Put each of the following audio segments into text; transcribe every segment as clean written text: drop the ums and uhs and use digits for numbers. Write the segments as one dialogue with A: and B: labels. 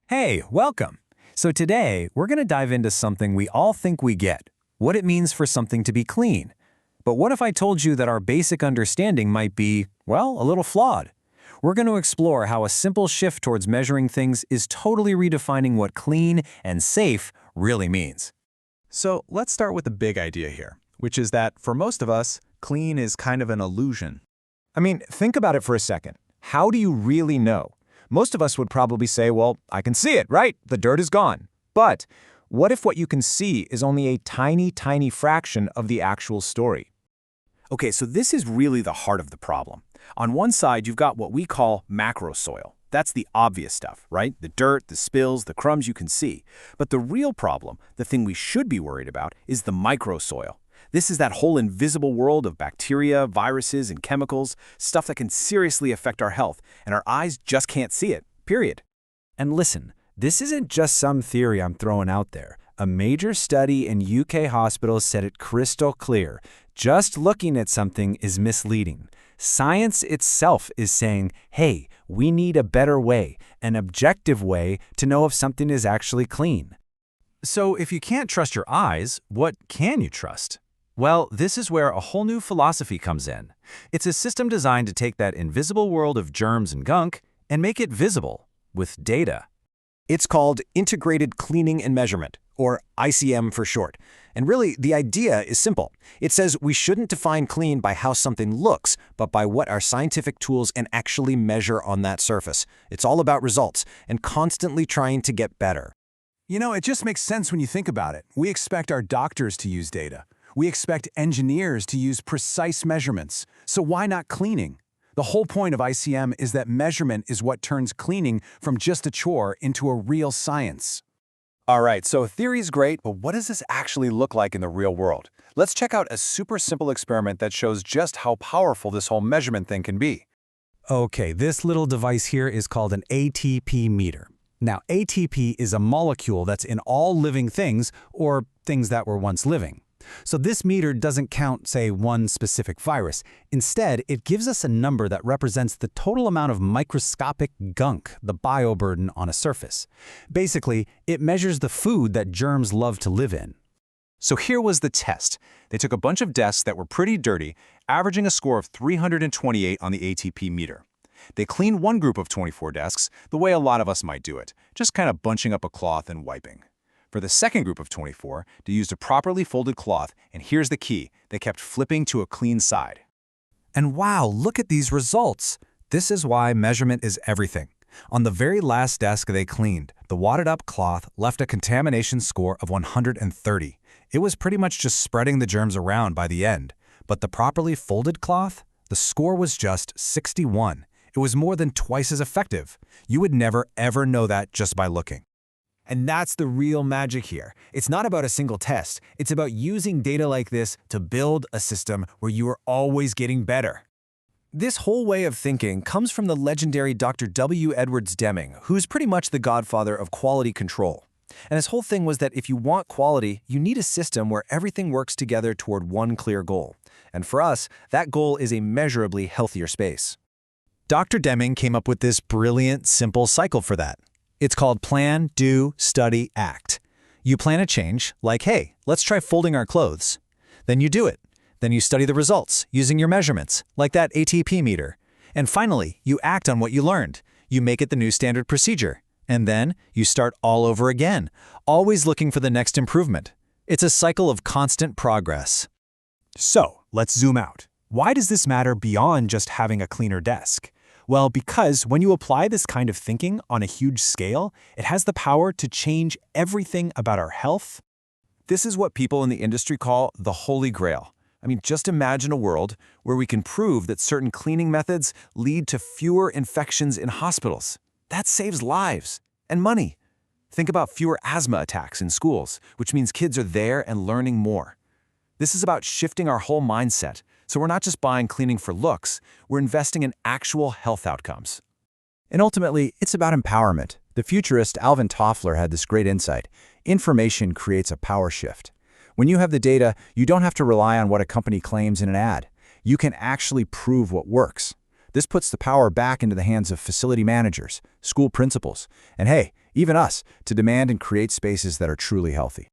A: Hey, welcome. So today, we're going to dive into something we all think we get, what it means for something to be clean. But what if I told you that our basic understanding might be, well, a little flawed? We're going to explore how a simple shift towards measuring things is totally redefining what clean and safe really means.
B: So let's start with the big idea here, which is that for most of us, clean is kind of an illusion.
C: I mean, think about it for a second. How do you really know? Most of us would probably say, well, I can see it, right? The dirt is gone. But what if what you can see is only a tiny, tiny fraction of the actual story?
D: Okay, so this is really the heart of the problem. On one side, you've got what we call macro soil. That's the obvious stuff, right? The dirt, the spills, the crumbs you can see. But the real problem, the thing we should be worried about, is the micro soil. This is that whole invisible world of bacteria, viruses, and chemicals, stuff that can seriously affect our health, and our eyes just can't see it, period.
A: And listen, this isn't just some theory I'm throwing out there. A major study in UK hospitals said it crystal clear. Just looking at something is misleading. Science itself is saying, hey, we need a better way, an objective way to know if something is actually clean.
B: So if you can't trust your eyes, what can you trust?
A: Well, this is where a whole new philosophy comes in. It's a system designed to take that invisible world of germs and gunk and make it visible with data.
C: It's called Integrated Cleaning and Measurement, or ICM for short. And really, the idea is simple. It says we shouldn't define clean by how something looks, but by what our scientific tools can actually measure on that surface. It's all about results and constantly trying to get better.
E: You know, it just makes sense when you think about it. We expect our doctors to use data. We expect engineers to use precise measurements. So why not cleaning? The whole point of ICM is that measurement is what turns cleaning from just a chore into a real science.
D: All right, so theory's great, but what does this actually look like in the real world? Let's check out a super simple experiment that shows just how powerful this whole measurement thing can be.
A: Okay, this little device here is called an ATP meter. Now, ATP is a molecule that's in all living things, or things that were once living. So this meter doesn't count, say, one specific virus. Instead, it gives us a number that represents the total amount of microscopic gunk, the bioburden on a surface. Basically, it measures the food that germs love to live in.
B: So here was the test. They took a bunch of desks that were pretty dirty, averaging a score of 328 on the ATP meter. They cleaned one group of 24 desks the way a lot of us might do it, just kind of bunching up a cloth and wiping. For the second group of 24, they used a properly folded cloth, and here's the key, they kept flipping to a clean side.
A: And wow, look at these results! This is why measurement is everything. On the very last desk they cleaned, the wadded-up cloth left a contamination score of 130. It was pretty much just spreading the germs around by the end. But the properly folded cloth? The score was just 61. It was more than twice as effective. You would never, ever know that just by looking.
C: And that's the real magic here. It's not about a single test. It's about using data like this to build a system where you are always getting better. This whole way of thinking comes from the legendary Dr. W. Edwards Deming, who's pretty much the godfather of quality control. And his whole thing was that if you want quality, you need a system where everything works together toward one clear goal. And for us, that goal is a measurably healthier space.
A: Dr. Deming came up with this brilliant, simple cycle for that. It's called plan, do, study, act. You plan a change, like, hey, let's try folding our clothes. Then you do it. Then you study the results, using your measurements, like that ATP meter. And finally, you act on what you learned. You make it the new standard procedure. And then you start all over again, always looking for the next improvement. It's a cycle of constant progress.
E: So, let's zoom out. Why does this matter beyond just having a cleaner desk? Well, because when you apply this kind of thinking on a huge scale, it has the power to change everything about our health.
B: This is what people in the industry call the Holy Grail. I mean, just imagine a world where we can prove that certain cleaning methods lead to fewer infections in hospitals. That saves lives and money. Think about fewer asthma attacks in schools, which means kids are there and learning more. This is about shifting our whole mindset. So we're not just buying cleaning for looks, we're investing in actual health outcomes.
C: And ultimately, it's about empowerment. The futurist Alvin Toffler had this great insight. Information creates a power shift. When you have the data, you don't have to rely on what a company claims in an ad. You can actually prove what works. This puts the power back into the hands of facility managers, school principals, and hey,
D: even us, to demand and create spaces that are truly healthy.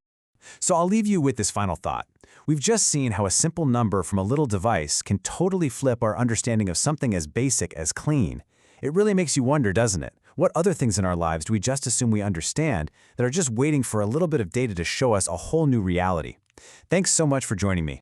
C: So I'll leave you with this final thought. We've just seen how a simple number from a little device can totally flip our understanding of something as basic as clean. It really makes you wonder, doesn't it? What other things in our lives do we just assume we understand that are just waiting for a little bit of data to show us a whole new reality? Thanks so much for joining me.